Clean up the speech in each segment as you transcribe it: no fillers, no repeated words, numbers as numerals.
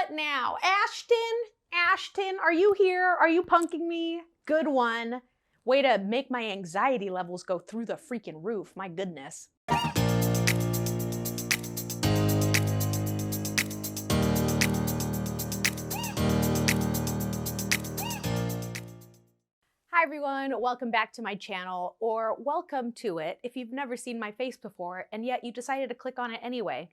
What now? Ashton, are you here? Are you punking me? Good one. Way to make my anxiety levels go through the freaking roof. My goodness. Hi everyone, welcome back to my channel, or welcome to it if you've never seen my face before and yet you decided to click on it anyway.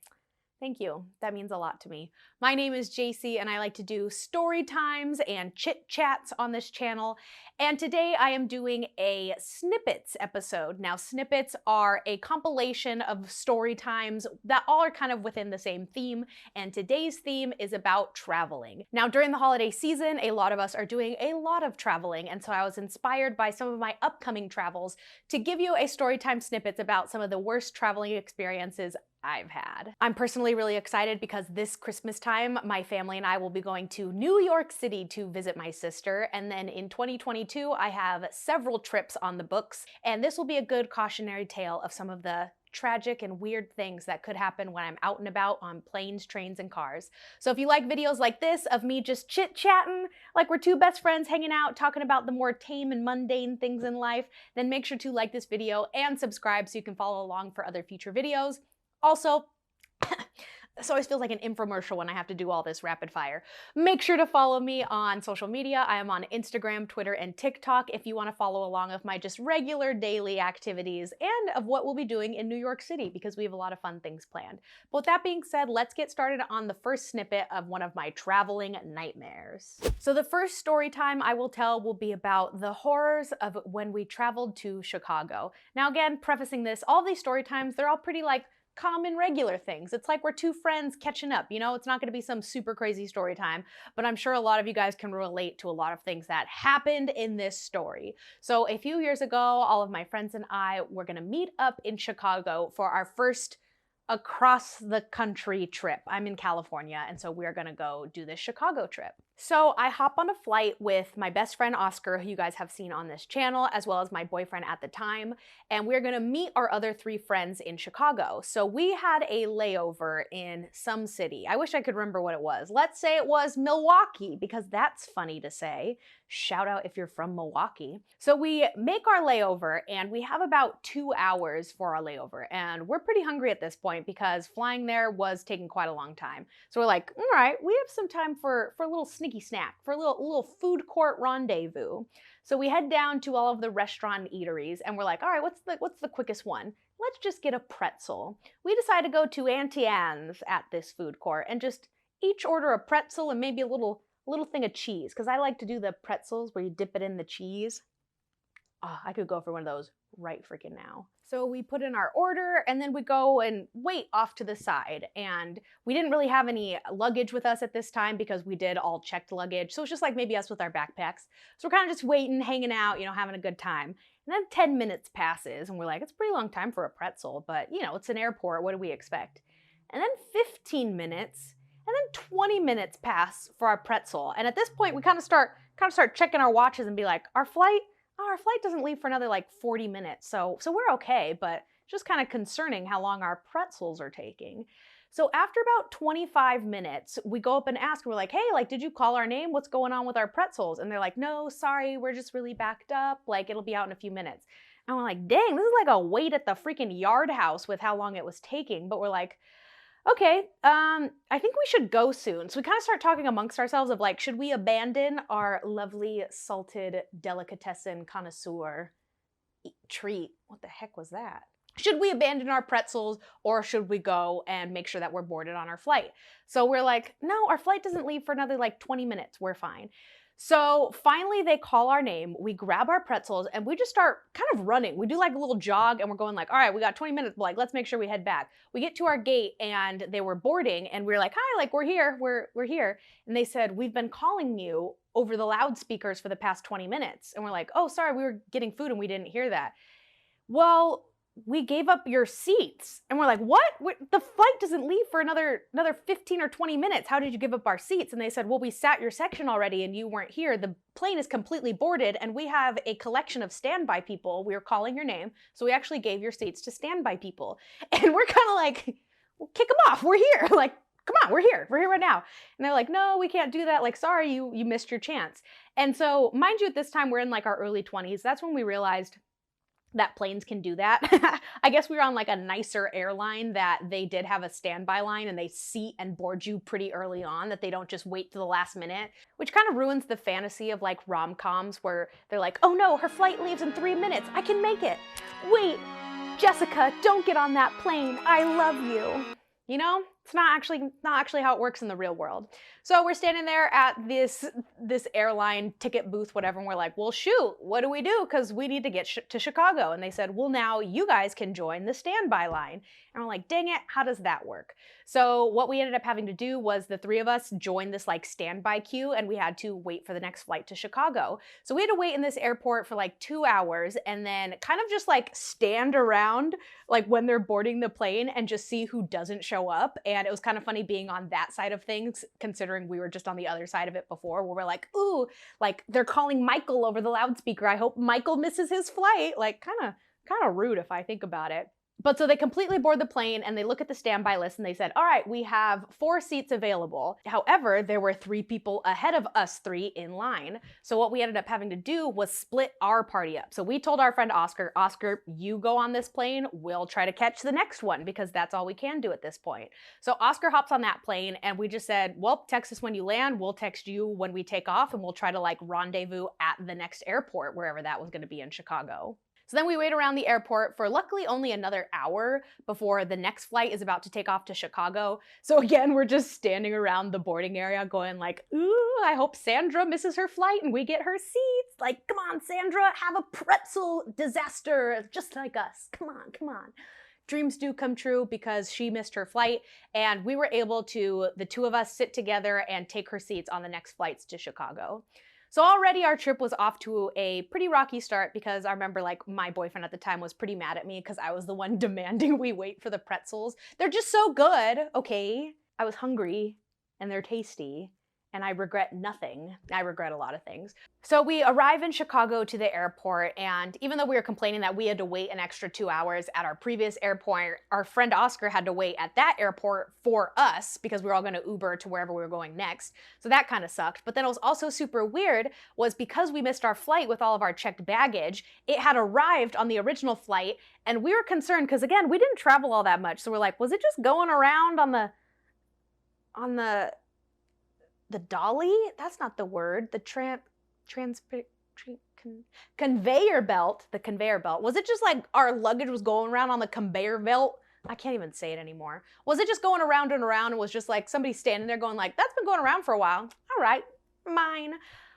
Thank you. That means a lot to me. My name is Jacy and I like to do story times and chit chats on this channel. And today I am doing a Snippets episode. Now, Snippets are a compilation of story times that all are kind of within the same theme. And today's theme is about traveling. Now, during the holiday season, a lot of us are doing a lot of traveling. And so I was inspired by some of my upcoming travels to give you a story time snippets about some of the worst traveling experiences I've had. I'm personally really excited because this Christmas time, my family and I will be going to New York City to visit my sister. And then in 2022, I have several trips on the books. And this will be a good cautionary tale of some of the tragic and weird things that could happen when I'm out and about on planes, trains, and cars. So if you like videos like this of me just chit-chatting, like we're two best friends hanging out, talking about the more tame and mundane things in life, then make sure to like this video and subscribe so you can follow along for other future videos. Also, this always feels like an infomercial when I have to do all this rapid fire. Make sure to follow me on social media. I am on Instagram, Twitter, and TikTok if you want to follow along with my just regular daily activities and of what we'll be doing in New York City because we have a lot of fun things planned. But with that being said, let's get started on the first snippet of one of my traveling nightmares. So the first story time I will tell will be about the horrors of when we traveled to Chicago. Now again, prefacing this, all these story times, they're all pretty like common regular things. It's like we're two friends catching up, you know? It's not gonna be some super crazy story time, but I'm sure a lot of you guys can relate to a lot of things that happened in this story. So a few years ago, all of my friends and I were gonna meet up in Chicago for our first across the country trip. I'm in California, and so we're gonna go do this Chicago trip. So I hop on a flight with my best friend Oscar, who you guys have seen on this channel, as well as my boyfriend at the time, and we're gonna meet our other three friends in Chicago. So we had a layover in some city. I wish I could remember what it was. Let's say it was Milwaukee, because that's funny to say. Shout out if you're from Milwaukee. So we make our layover, and we have about 2 hours for our layover, and we're pretty hungry at this point because flying there was taking quite a long time. So we're like, all right, we have some time for a little sneaky snack, for a little food court rendezvous. So we head down to all of the restaurant eateries and we're like, all right, what's the quickest one? Let's just get a pretzel. We decide to go to Auntie Anne's at this food court and just each order a pretzel and maybe a little thing of cheese, because I like to do the pretzels where you dip it in the cheese. Oh, I could go for one of those right freaking now. So we put in our order and then we go and wait off to the side. And we didn't really have any luggage with us at this time because we did all checked luggage. So it's just like maybe us with our backpacks. So we're kind of just waiting, hanging out, you know, having a good time. And then 10 minutes passes and we're like, it's a pretty long time for a pretzel, but you know, it's an airport. What do we expect? And then 15 minutes and then 20 minutes pass for our pretzel. And at this point we kind of start checking our watches and be like, our flight doesn't leave for another like 40 minutes. So we're okay, but just kind of concerning how long our pretzels are taking. So after about 25 minutes, we go up and ask, we're like, hey, like, did you call our name? What's going on with our pretzels? And they're like, no, sorry, we're just really backed up. Like, it'll be out in a few minutes. And we're like, dang, this is like a wait at the freaking Yard House with how long it was taking. But we're like, okay, I think we should go soon. So we kind of start talking amongst ourselves of like, should we abandon our lovely salted delicatessen connoisseur treat? What the heck was that? Should we abandon our pretzels or should we go and make sure that we're boarded on our flight? So we're like, no, our flight doesn't leave for another like 20 minutes. We're fine. So finally they call our name, we grab our pretzels and we just start kind of running. We do like a little jog and we're going like, all right, we got 20 minutes, but like, let's make sure we head back. We get to our gate and they were boarding and we're like, hi, like we're here, we're here. And they said, we've been calling you over the loudspeakers for the past 20 minutes. And we're like, oh, sorry, we were getting food and we didn't hear that. Well, we gave up your seats. And we're like, what? The flight doesn't leave for another 15 or 20 minutes. How did you give up our seats? And they said, well, we sat your section already and you weren't here. The plane is completely boarded and we have a collection of standby people. We were calling your name. So we actually gave your seats to standby people. And we're kind of like, well, kick them off. We're here. Like, come on, we're here right now. And they're like, no, we can't do that. Like, sorry, you missed your chance. And so, mind you, at this time, we're in like our early 20s. That's when we realized that planes can do that. I guess we were on like a nicer airline that they did have a standby line and they seat and board you pretty early on, that they don't just wait to the last minute, which kind of ruins the fantasy of like rom-coms where they're like, oh no, her flight leaves in 3 minutes. I can make it. Wait, Jessica, don't get on that plane. I love you. You know, it's not actually how it works in the real world. So we're standing there at this airline ticket booth, whatever, and we're like, well, shoot, what do we do? Because we need to get to Chicago. And they said, well, now you guys can join the standby line. And we're like, dang it, how does that work? So what we ended up having to do was the three of us joined this like standby queue, and we had to wait for the next flight to Chicago. So we had to wait in this airport for like 2 hours and then kind of just like stand around like when they're boarding the plane and just see who doesn't show up. And it was kind of funny being on that side of things, considering we were just on the other side of it before, where we're like, ooh, like they're calling Michael over the loudspeaker. I hope Michael misses his flight. Like kind of rude if I think about it. But so they completely board the plane and they look at the standby list and they said, all right, we have 4 seats available. However, there were 3 people ahead of us 3 in line. So what we ended up having to do was split our party up. So we told our friend Oscar, Oscar, you go on this plane, we'll try to catch the next one because that's all we can do at this point. So Oscar hops on that plane and we just said, well, text us when you land, we'll text you when we take off, and we'll try to like rendezvous at the next airport, wherever that was going to be in Chicago. So then we wait around the airport for luckily only another hour before the next flight is about to take off to Chicago. So again, we're just standing around the boarding area going like, ooh, I hope Sandra misses her flight and we get her seats. Like, come on, Sandra, have a pretzel disaster just like us. Come on, come on. Dreams do come true because she missed her flight and we were able to, the 2 of us, sit together and take her seats on the next flights to Chicago. So already our trip was off to a pretty rocky start because I remember like my boyfriend at the time was pretty mad at me because I was the one demanding we wait for the pretzels. They're just so good, okay? I was hungry and they're tasty and I regret nothing. I regret a lot of things. So we arrive in Chicago to the airport, and even though we were complaining that we had to wait an extra 2 hours at our previous airport, our friend Oscar had to wait at that airport for us because we were all gonna Uber to wherever we were going next. So that kind of sucked. But then it was also super weird was because we missed our flight with all of our checked baggage, it had arrived on the original flight, and we were concerned because again, we didn't travel all that much. So we're like, was it just going around on the dolly? That's not the word. The conveyor belt. The conveyor belt. Was it just like our luggage was going around on the conveyor belt? I can't even say it anymore. Was it just going around and around and was just like somebody standing there going like, that's been going around for a while. All right, mine.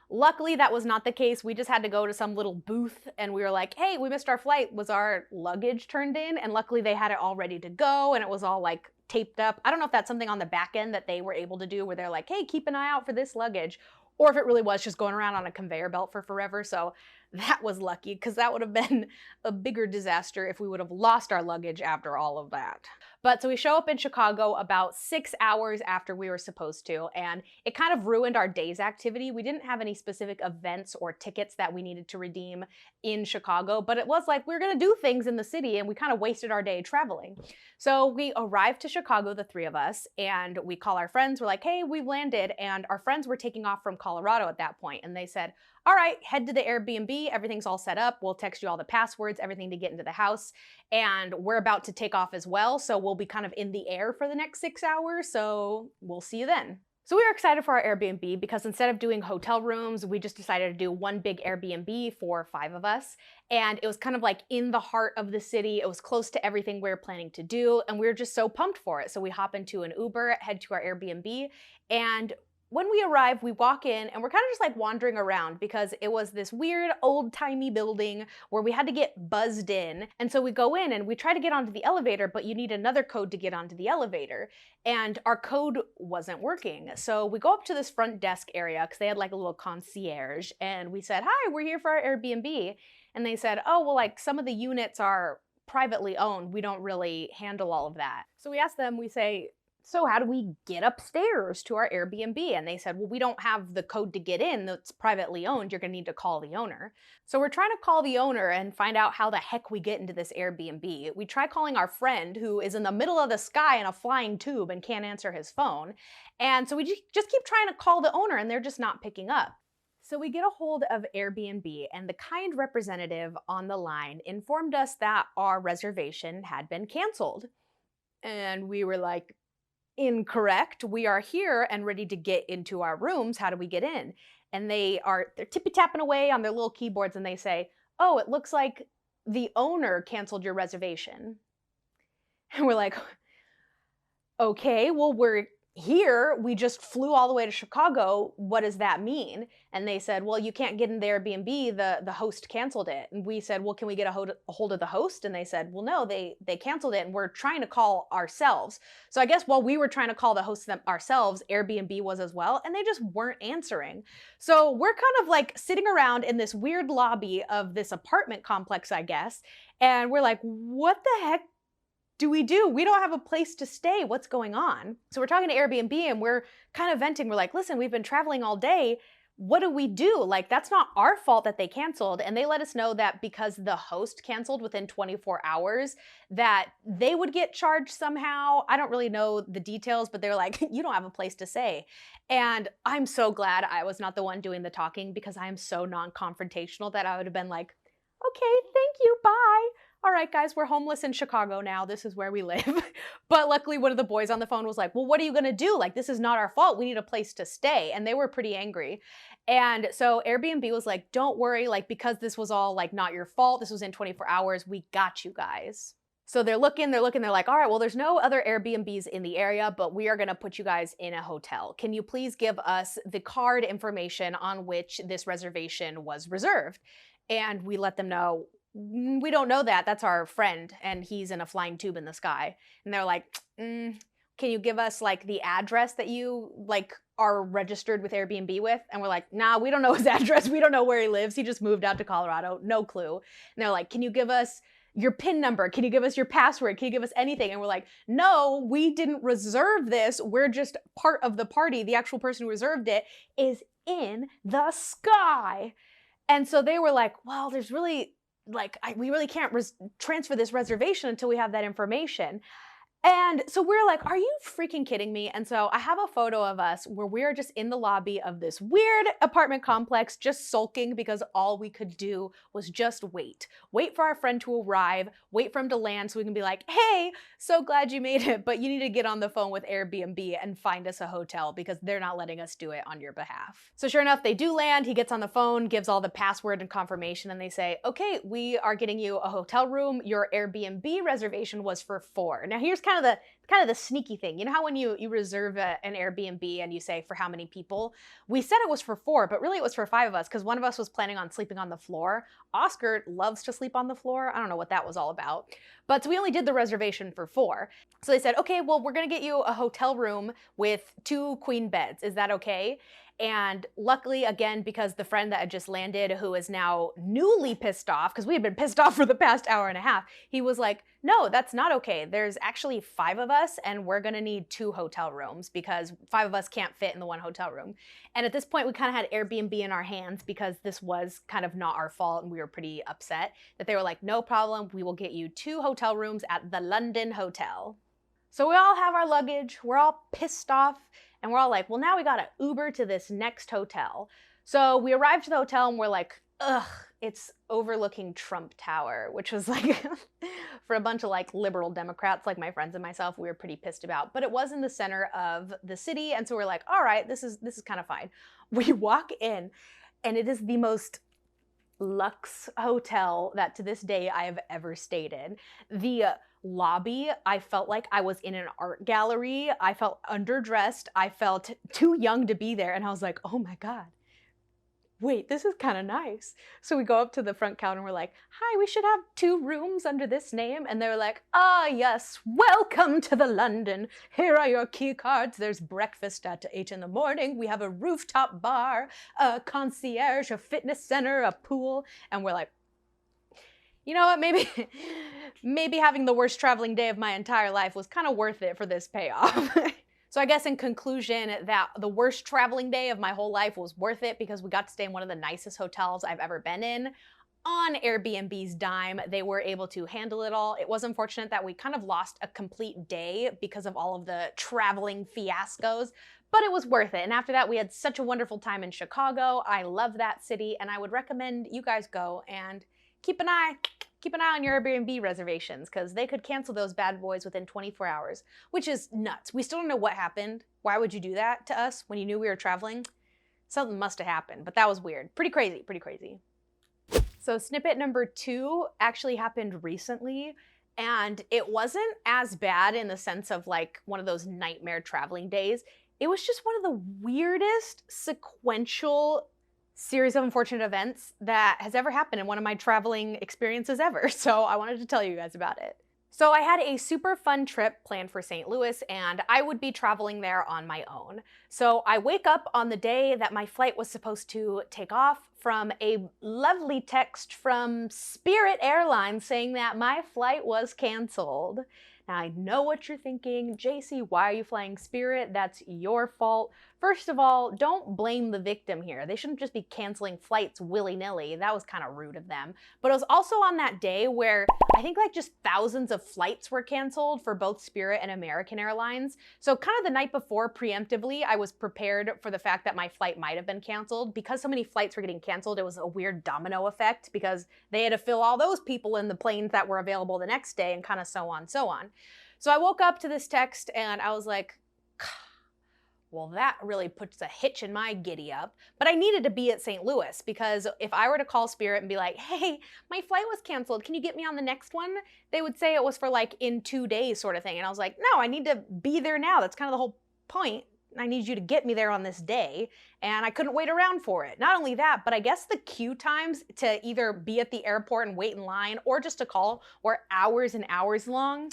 Luckily, that was not the case. We just had to go to some little booth and we were like, hey, we missed our flight. Was our luggage turned in? And luckily they had it all ready to go and it was all like taped up. I don't know if that's something on the back end that they were able to do where they're like, hey, keep an eye out for this luggage, or if it really was just going around on a conveyor belt for forever. So that was lucky because that would have been a bigger disaster if we would have lost our luggage after all of that. But so we show up in Chicago about 6 hours after we were supposed to, and it kind of ruined our day's activity. We didn't have any specific events or tickets that we needed to redeem in Chicago, but it was like we were gonna do things in the city and we kind of wasted our day traveling. So we arrived to Chicago, the 3 of us, and we call our friends. We're like, hey, we've landed, and our friends were taking off from Colorado at that point, and they said, all right, head to the Airbnb, everything's all set up, we'll text you all the passwords, everything to get into the house, and we're about to take off as well, so we'll be kind of in the air for the next 6 hours, so we'll see you then. So we were excited for our Airbnb because instead of doing hotel rooms, we just decided to do one big Airbnb for 5 of us, and it was kind of like in the heart of the city, it was close to everything we were planning to do, and we were just so pumped for it. So we hop into an Uber, head to our Airbnb, and when we arrive, we walk in and we're kind of just like wandering around because it was this weird old-timey building where we had to get buzzed in. And so we go in and we try to get onto the elevator, but you need another code to get onto the elevator. And our code wasn't working. So we go up to this front desk area because they had like a little concierge and we said, hi, we're here for our Airbnb. And they said, oh, well, like some of the units are privately owned. We don't really handle all of that. So we asked them, we say, so how do we get upstairs to our Airbnb? And they said, well, we don't have the code to get in. That's privately owned. You're going to need to call the owner. So we're trying to call the owner and find out how the heck we get into this Airbnb. We try calling our friend who is in the middle of the sky in a flying tube and can't answer his phone. And so we just keep trying to call the owner and they're just not picking up. So we get a hold of Airbnb, and the kind representative on the line informed us that our reservation had been canceled. And we were like, incorrect. We are here and ready to get into our rooms. How do we get in? And they're tippy tapping away on their little keyboards and they say, oh, it looks like the owner canceled your reservation. And we're like, okay, well, we're here. We just flew all the way to Chicago. What does that mean? And they said, well, you can't get in the Airbnb. The host canceled it. And we said, well, can we get a hold of the host? And they said, well, no, they canceled it and we're trying to call ourselves. So I guess while we were trying to call the host ourselves, Airbnb was as well, and they just weren't answering. So we're kind of like sitting around in this weird lobby of this apartment complex, I guess. And we're like, what the heck do? We don't have a place to stay. What's going on? So we're talking to Airbnb and we're kind of venting. We're like, listen, we've been traveling all day. What do we do? Like, that's not our fault that they canceled. And they let us know that because the host canceled within 24 hours, that they would get charged somehow. I don't really know the details, but they're like, you don't have a place to stay. And I'm so glad I was not the one doing the talking because I am so non-confrontational that I would have been like, okay, thank you, bye. All right, guys, we're homeless in Chicago now. This is where we live. But luckily, one of the boys on the phone was like, well, what are you going to do? Like, this is not our fault. We need a place to stay. And they were pretty angry. And so Airbnb was like, don't worry, like, because this was all like not your fault. This was in 24 hours. We got you guys. So they're looking, they're like, all right, well, there's no other Airbnbs in the area, but we are going to put you guys in a hotel. Can you please give us the card information on which this reservation was reserved? And we let them know, we don't know that. That's our friend, and he's in a flying tube in the sky. And they're like, can you give us like the address that you like are registered with Airbnb with? And we're like, nah, we don't know his address. We don't know where he lives. He just moved out to Colorado. No clue. And they're like, can you give us your PIN number? Can you give us your password? Can you give us anything? And we're like, no, we didn't reserve this. We're just part of the party. The actual person who reserved it is in the sky. And so they were like, well, there's really, like, we really can't transfer this reservation until we have that information. And so we're like, are you freaking kidding me? And so I have a photo of us where we're just in the lobby of this weird apartment complex, just sulking because all we could do was just wait for our friend to arrive, wait for him to land so we can be like, hey, so glad you made it, but you need to get on the phone with Airbnb and find us a hotel because they're not letting us do it on your behalf. So sure enough, they do land. He gets on the phone, gives all the password and confirmation, and they say, okay, we are getting you a hotel room. Your Airbnb reservation was for 4. Now here's kind of the sneaky thing. You know how when you reserve an Airbnb and you say for how many people? We said it was for 4, but really it was for 5 of us because one of us was planning on sleeping on the floor. Oscar loves to sleep on the floor. I don't know what that was all about. But so we only did the reservation for 4. So they said, okay, well, we're going to get you a hotel room with 2 queen beds. Is that okay? And luckily, again, because the friend that had just landed, who is now newly pissed off, because we had been pissed off for the past hour and a half, he was like, no, that's not okay. There's actually 5 of us, and we're gonna need 2 hotel rooms because 5 of us can't fit in the 1 hotel room. And at this point, we kind of had Airbnb in our hands because this was kind of not our fault, and we were pretty upset that they were like, no problem, we will get you 2 hotel rooms at the London Hotel. So we all have our luggage, we're all pissed off, and we're all like, well, now we gotta Uber to this next hotel. So we arrived to the hotel and we're like, ugh, it's overlooking Trump Tower, which was like, for a bunch of like liberal Democrats, like my friends and myself, we were pretty pissed about. But it was in the center of the city, and so we're like, all right, this is kind of fine. We walk in, and it is the most luxe hotel that to this day I have ever stayed in. The lobby, I felt like I was in an art gallery. I felt underdressed. I felt too young to be there. And I was like, oh my God, wait, this is kind of nice. So we go up to the front counter and we're like, hi, we should have 2 rooms under this name. And they're like, ah, yes, welcome to the London. Here are your key cards. There's breakfast at 8 in the morning. We have a rooftop bar, a concierge, a fitness center, a pool. And we're like, You know what, maybe, maybe having the worst traveling day of my entire life was kind of worth it for this payoff. So I guess in conclusion, that the worst traveling day of my whole life was worth it because we got to stay in one of the nicest hotels I've ever been in. On Airbnb's dime, they were able to handle it all. It was unfortunate that we kind of lost a complete day because of all of the traveling fiascos, but it was worth it. And after that, we had such a wonderful time in Chicago. I love that city, and I would recommend you guys go and keep an eye on your Airbnb reservations because they could cancel those bad boys within 24 hours, which is nuts. We still don't know what happened. Why would you do that to us when you knew we were traveling? Something must have happened, but that was weird. Pretty crazy, pretty crazy. So snippet number 2 actually happened recently, and it wasn't as bad in the sense of like one of those nightmare traveling days. It was just one of the weirdest sequential series of unfortunate events that has ever happened in one of my traveling experiences ever. So I wanted to tell you guys about it. So I had a super fun trip planned for St. Louis, and I would be traveling there on my own. So I wake up on the day that my flight was supposed to take off from a lovely text from Spirit Airlines saying that my flight was canceled. Now I know what you're thinking, Jacy, why are you flying Spirit? That's your fault. First of all, don't blame the victim here. They shouldn't just be canceling flights willy-nilly. That was kind of rude of them. But it was also on that day where I think like just thousands of flights were canceled for both Spirit and American Airlines. So kind of the night before, preemptively, I was prepared for the fact that my flight might have been canceled. Because so many flights were getting canceled, it was a weird domino effect because they had to fill all those people in the planes that were available the next day and kind of so on, so on. So I woke up to this text and I was like, well, that really puts a hitch in my giddy up. But I needed to be at St. Louis because if I were to call Spirit and be like, hey, my flight was canceled, can you get me on the next one? They would say it was for like in 2 days sort of thing. And I was like, no, I need to be there now. That's kind of the whole point. I need you to get me there on this day. And I couldn't wait around for it. Not only that, but I guess the queue times to either be at the airport and wait in line or just to call were hours and hours long.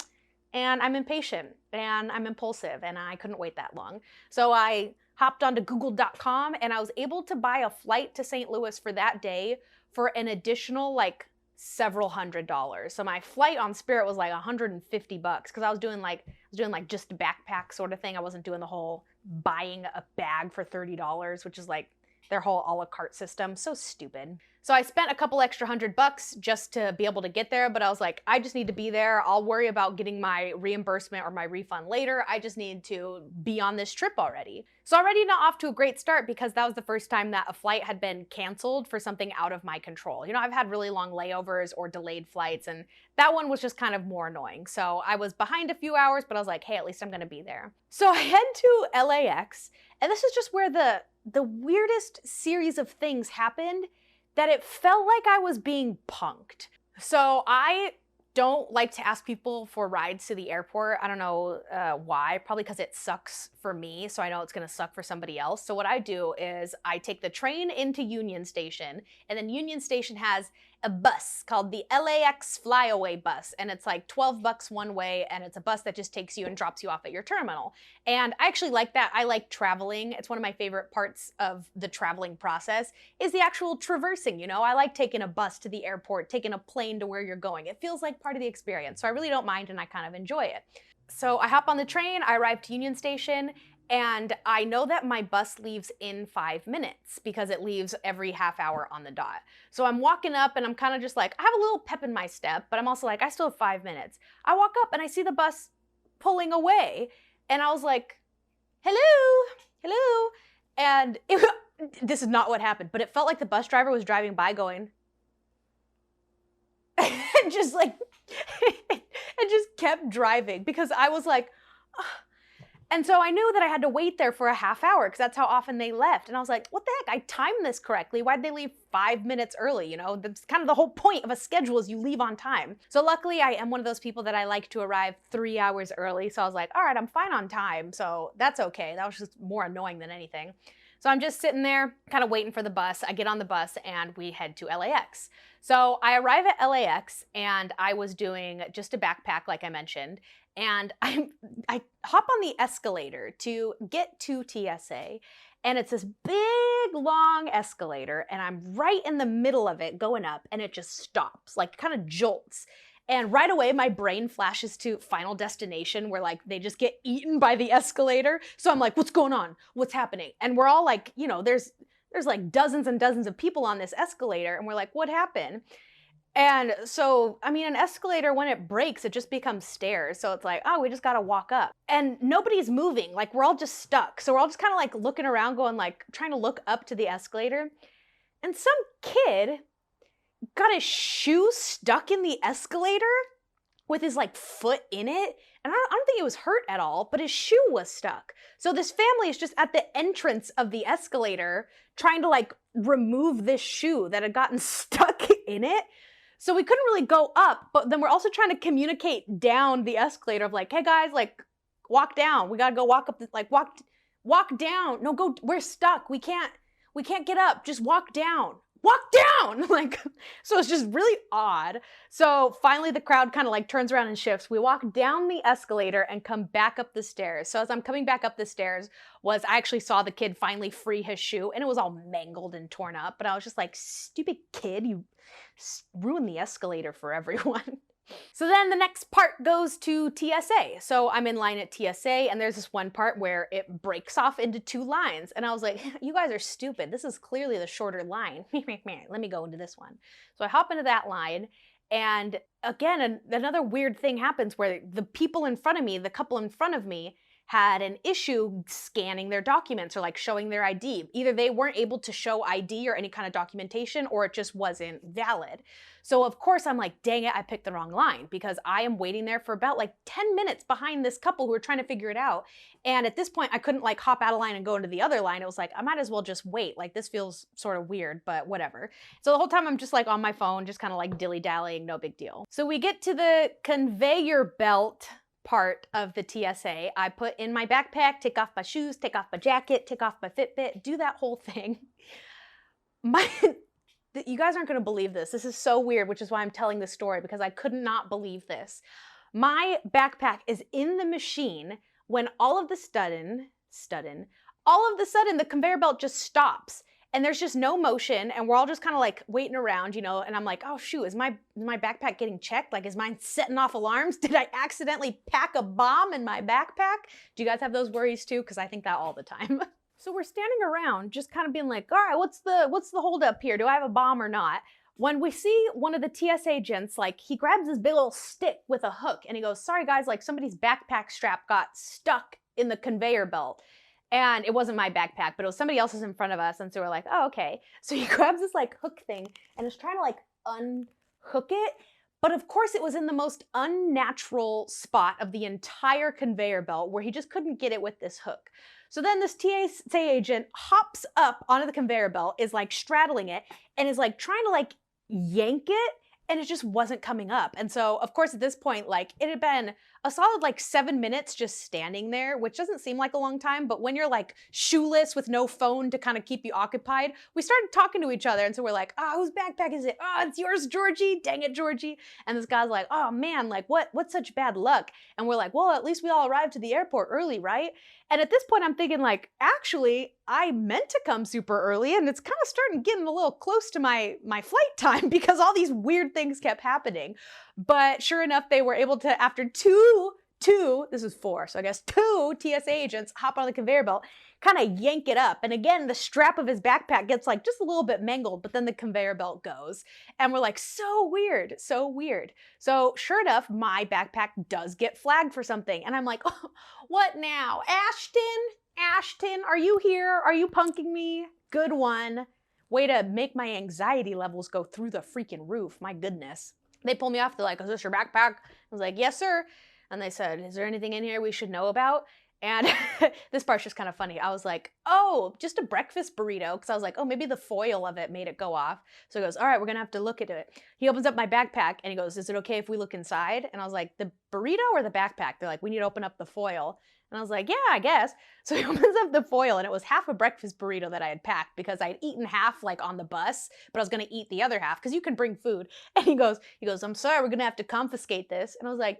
And I'm impatient and I'm impulsive and I couldn't wait that long. So I hopped onto google.com and I was able to buy a flight to St. Louis for that day for an additional like several $100s. So my flight on Spirit was like $150 because I was doing like just a backpack sort of thing. I wasn't doing the whole buying a bag for $30, which is like their whole a la carte system. So stupid. So I spent a couple extra $100 just to be able to get there, but I was like, I just need to be there. I'll worry about getting my reimbursement or my refund later. I just need to be on this trip already. So already not off to a great start because that was the first time that a flight had been canceled for something out of my control. You know, I've had really long layovers or delayed flights, and that one was just kind of more annoying. So I was behind a few hours, but I was like, hey, at least I'm gonna be there. So I head to LAX, and this is just where the weirdest series of things happened that it felt like I was being punked. So I don't like to ask people for rides to the airport. I don't know why, probably because it sucks for me, so I know it's gonna suck for somebody else. So what I do is I take the train into Union Station, and then Union Station has a bus called the LAX Flyaway bus, and it's like $12 one way, and it's a bus that just takes you and drops you off at your terminal. And I actually like that. I like traveling. It's one of my favorite parts of the traveling process is the actual traversing, you know? I like taking a bus to the airport, taking a plane to where you're going. It feels like part of the experience, so I really don't mind and I kind of enjoy it. So I hop on the train, I arrive to Union Station, and I know that my bus leaves in 5 minutes because it leaves every half hour on the dot. So I'm walking up and I'm kind of just like, I have a little pep in my step, but I'm also like, I still have 5 minutes. I walk up and I see the bus pulling away and I was like, hello, hello. And this is not what happened, but it felt like the bus driver was driving by going, and just like, and just kept driving because I was like, ugh. And so I knew that I had to wait there for a half hour because that's how often they left. And I was like, what the heck? I timed this correctly. Why'd they leave 5 minutes early? You know, that's kind of the whole point of a schedule is you leave on time. So luckily I am one of those people that I like to arrive 3 hours early. So I was like, all right, I'm fine on time. So that's okay. That was just more annoying than anything. So I'm just sitting there kind of waiting for the bus. I get on the bus and we head to LAX. So I arrive at LAX and I was doing just a backpack like I mentioned. And I hop on the escalator to get to TSA. And it's this big, long escalator, and I'm right in the middle of it going up, and it just stops, like kind of jolts. And right away, my brain flashes to Final Destination, where like they just get eaten by the escalator. So I'm like, what's going on? What's happening? And we're all like, you know, there's like dozens and dozens of people on this escalator, and we're like, what happened? And so, I mean, an escalator, when it breaks, it just becomes stairs. So it's like, oh, we just got to walk up. And nobody's moving. Like, we're all just stuck. So we're all just kind of like looking around, going like, trying to look up to the escalator. And some kid got his shoe stuck in the escalator with his like foot in it. And I don't think it was hurt at all, but his shoe was stuck. So this family is just at the entrance of the escalator trying to like remove this shoe that had gotten stuck in it. So we couldn't really go up, but then we're also trying to communicate down the escalator of like, hey guys, like walk down. We gotta go walk up, walk down. No, go, we're stuck. We can't get up. Just walk down. Walk down! Like, so it's just really odd. So finally the crowd kind of like turns around and shifts. We walk down the escalator and come back up the stairs. So as I'm coming back up the stairs I actually saw the kid finally free his shoe, and it was all mangled and torn up. But I was just like, stupid kid, you ruined the escalator for everyone. So then the next part goes to TSA. So I'm in line at TSA, and there's this one part where it breaks off into 2 lines. And I was like, you guys are stupid. This is clearly the shorter line. Let me go into this one. So I hop into that line, and again, another weird thing happens where the people in front of me, the couple in front of me, had an issue scanning their documents or like showing their ID. Either they weren't able to show ID or any kind of documentation, or it just wasn't valid. So of course I'm like, dang it, I picked the wrong line, because I am waiting there for about like 10 minutes behind this couple who are trying to figure it out. And at this point I couldn't like hop out of line and go into the other line. It was like, I might as well just wait. Like, this feels sort of weird, but whatever. So the whole time I'm just like on my phone, just kind of like dilly-dallying, no big deal. So we get to the conveyor belt part of the TSA. I put in my backpack, take off my shoes, take off my jacket, take off my Fitbit, do that whole thing. You guys aren't going to believe this. This is so weird, which is why I'm telling this story, because I could not believe this. My backpack is in the machine when all of the sudden, the conveyor belt just stops. And there's just no motion, and we're all just kind of like waiting around, you know, and I'm like, oh shoot, is my backpack getting checked? Like, is mine setting off alarms? Did I accidentally pack a bomb in my backpack? Do you guys have those worries too? Because I think that all the time. So we're standing around just kind of being like, all right, what's the holdup here? Do I have a bomb or not? When we see one of the TSA agents, like, he grabs this big old stick with a hook, and he goes, sorry guys, like somebody's backpack strap got stuck in the conveyor belt. And it wasn't my backpack, but it was somebody else's in front of us. And so we're like, oh, okay. So he grabs this like hook thing and is trying to like unhook it. But of course it was in the most unnatural spot of the entire conveyor belt, where he just couldn't get it with this hook. So then this TSA agent hops up onto the conveyor belt, is like straddling it, and is like trying to like yank it. And it just wasn't coming up. And so, of course, at this point, like, it had been a solid like 7 minutes just standing there, which doesn't seem like a long time, but when you're like shoeless with no phone to kind of keep you occupied, we started talking to each other. And so we're like, oh, whose backpack is it? Oh, it's yours, Georgie. Dang it, Georgie. And this guy's like, oh man, like what's such bad luck? And we're like, well, at least we all arrived to the airport early, right? And at this point I'm thinking like, actually, I meant to come super early, and it's kind of starting getting a little close to my flight time, because all these weird things kept happening. But sure enough, they were able to, after this is 4, so I guess 2 TSA agents hop on the conveyor belt, kind of yank it up. And again, the strap of his backpack gets like just a little bit mangled, but then the conveyor belt goes. And we're like, so weird, so weird. So sure enough, my backpack does get flagged for something. And I'm like, oh, what now? Ashton, are you here? Are you punking me? Good one. Way to make my anxiety levels go through the freaking roof. My goodness. They pull me off. They're like, is this your backpack? I was like, yes, sir. And they said, is there anything in here we should know about? And this part's just kind of funny. I was like, oh, just a breakfast burrito. Because I was like, oh, maybe the foil of it made it go off. So he goes, all right, we're going to have to look into it. He opens up my backpack and he goes, is it okay if we look inside? And I was like, the burrito or the backpack? They're like, we need to open up the foil. And I was like, yeah, I guess. So he opens up the foil, and it was half a breakfast burrito that I had packed, because I had eaten half like on the bus, but I was going to eat the other half because you can bring food. And he goes, I'm sorry, we're going to have to confiscate this. And I was like,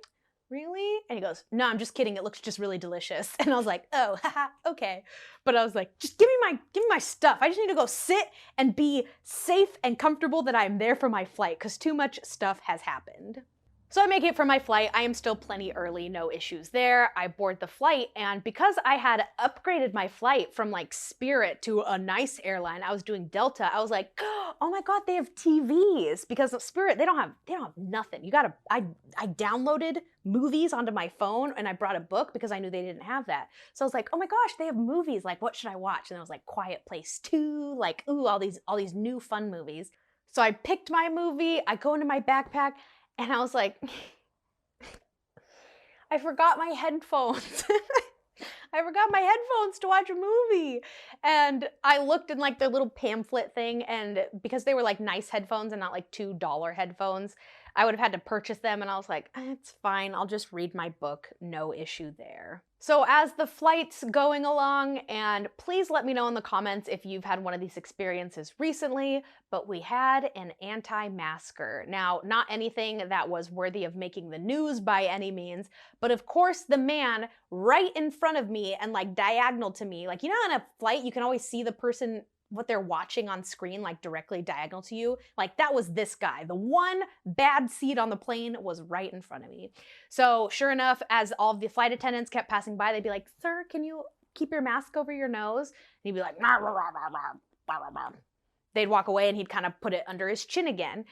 really? And he goes, no, I'm just kidding. It looks just really delicious. And I was like, oh, haha, okay. But I was like, just give me my stuff. I just need to go sit and be safe and comfortable that I'm there for my flight because too much stuff has happened. So I make it for my flight. I am still plenty early, no issues there. I board the flight, and because I had upgraded my flight from like Spirit to a nice airline, I was doing Delta. I was like, oh my God, they have TVs, because of Spirit, they don't have nothing. I downloaded movies onto my phone and I brought a book because I knew they didn't have that. So I was like, oh my gosh, they have movies. Like, what should I watch? And I was like, Quiet Place 2, like, ooh, all these new fun movies. So I picked my movie, I go into my backpack, and I was like, I forgot my headphones. I forgot my headphones to watch a movie. And I looked in like their little pamphlet thing, and because they were like nice headphones and not like $2 headphones, I would have had to purchase them, and I was like, it's fine, I'll just read my book, no issue there. So as the flight's going along, and please let me know in the comments if you've had one of these experiences recently, but we had an anti-masker. Now, not anything that was worthy of making the news by any means, but of course the man right in front of me and like diagonal to me, like, you know, on a flight, you can always see the person, what they're watching on screen, like directly diagonal to you. Like, that was this guy. The one bad seat on the plane was right in front of me. So sure enough, as all of the flight attendants kept passing by, they'd be like, sir, can you keep your mask over your nose? And he'd be like, nah, rah, rah, rah, rah, rah, rah. They'd walk away and he'd kind of put it under his chin again.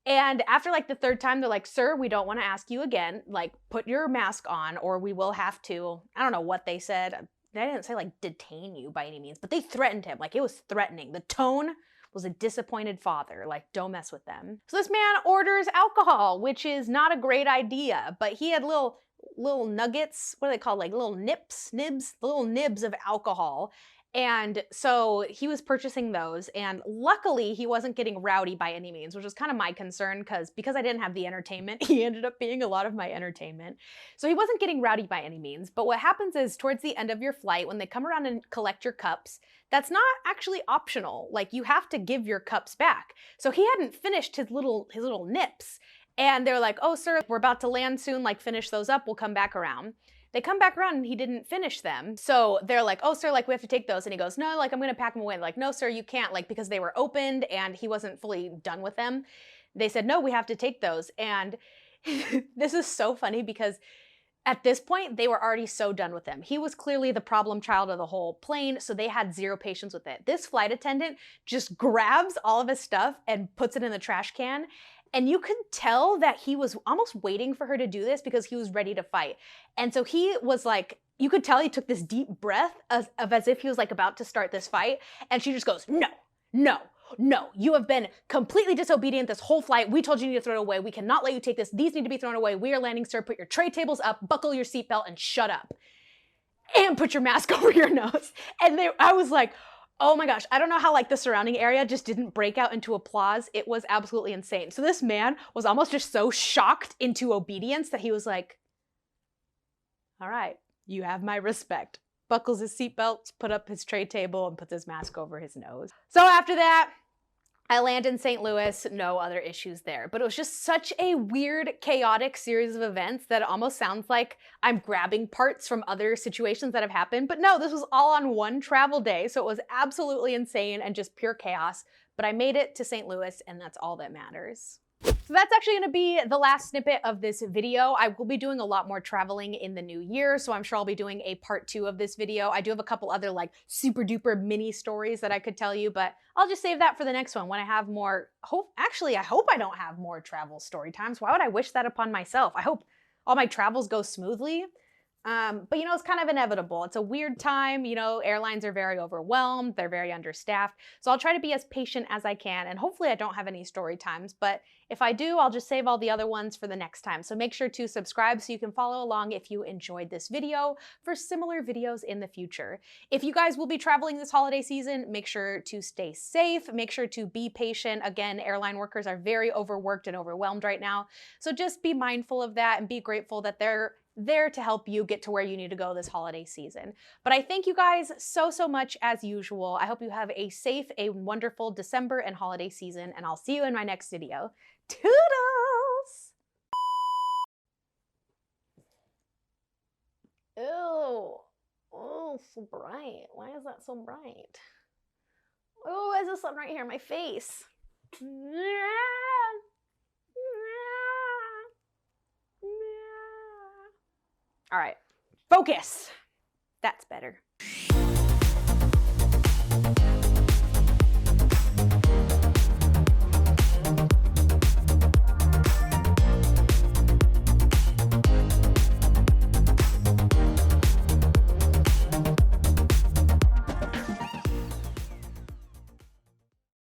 And after like the third time, they're like, sir, we don't want to ask you again, like, put your mask on or we will have to, I don't know what they said. They didn't say like detain you by any means, but they threatened him. Like, it was threatening. The tone was a disappointed father. Like, don't mess with them. So this man orders alcohol, which is not a great idea, but he had little nuggets. What are they called? Like little little nibs of alcohol. And so he was purchasing those, and luckily he wasn't getting rowdy by any means, which was kind of my concern because I didn't have the entertainment, he ended up being a lot of my entertainment. So he wasn't getting rowdy by any means, but what happens is towards the end of your flight, when they come around and collect your cups, that's not actually optional. Like, you have to give your cups back. So he hadn't finished his little nips, and they're like, oh sir, we're about to land soon, like finish those up, we'll come back around. They come back around and he didn't finish them. So they're like, oh, sir, like, we have to take those. And he goes, no, like, I'm gonna pack them away. And like, no, sir, you can't, like, because they were opened and he wasn't fully done with them. They said, no, we have to take those. And this is so funny because at this point, they were already so done with them. He was clearly the problem child of the whole plane, so they had zero patience with it. This flight attendant just grabs all of his stuff and puts it in the trash can. And you could tell that he was almost waiting for her to do this because he was ready to fight. And so he was like, you could tell he took this deep breath as if he was like about to start this fight. And she just goes, no, no, no, you have been completely disobedient this whole flight. We told you need to throw it away. We cannot let you take this. These need to be thrown away. We are landing, sir. Put your tray tables up, buckle your seatbelt, and shut up. And put your mask over your nose. And I was like, oh my gosh, I don't know how like the surrounding area just didn't break out into applause. It was absolutely insane. So this man was almost just so shocked into obedience that he was like, all right, you have my respect. Buckles his seatbelt, put up his tray table, and puts his mask over his nose. So after that, I land in St. Louis, no other issues there. But it was just such a weird, chaotic series of events that it almost sounds like I'm grabbing parts from other situations that have happened. But no, this was all on one travel day, so it was absolutely insane and just pure chaos. But I made it to St. Louis, and that's all that matters. So that's actually going to be the last snippet of this video. I will be doing a lot more traveling in the new year, so I'm sure I'll be doing a part 2 of this video. I do have a couple other like super duper mini stories that I could tell you, but I'll just save that for the next one when I have more. Actually, I hope I don't have more travel story times. Why would I wish that upon myself? I hope all my travels go smoothly. But you know, it's kind of inevitable. It's a weird time, you know, airlines are very overwhelmed, they're very understaffed. So I'll try to be as patient as I can, and hopefully I don't have any story times, but if I do, I'll just save all the other ones for the next time. So make sure to subscribe so you can follow along if you enjoyed this video for similar videos in the future. If you guys will be traveling this holiday season, make sure to stay safe, make sure to be patient. Again, airline workers are very overworked and overwhelmed right now. So just be mindful of that and be grateful that they're there to help you get to where you need to go this holiday season. But I thank you guys so much as usual. I hope you have a safe, a wonderful December and holiday season, and I'll see you in my next video. Toodles! Ew. Oh, so bright. Why is that so bright? Oh, why is the sun right here in my face? All right, focus. That's better.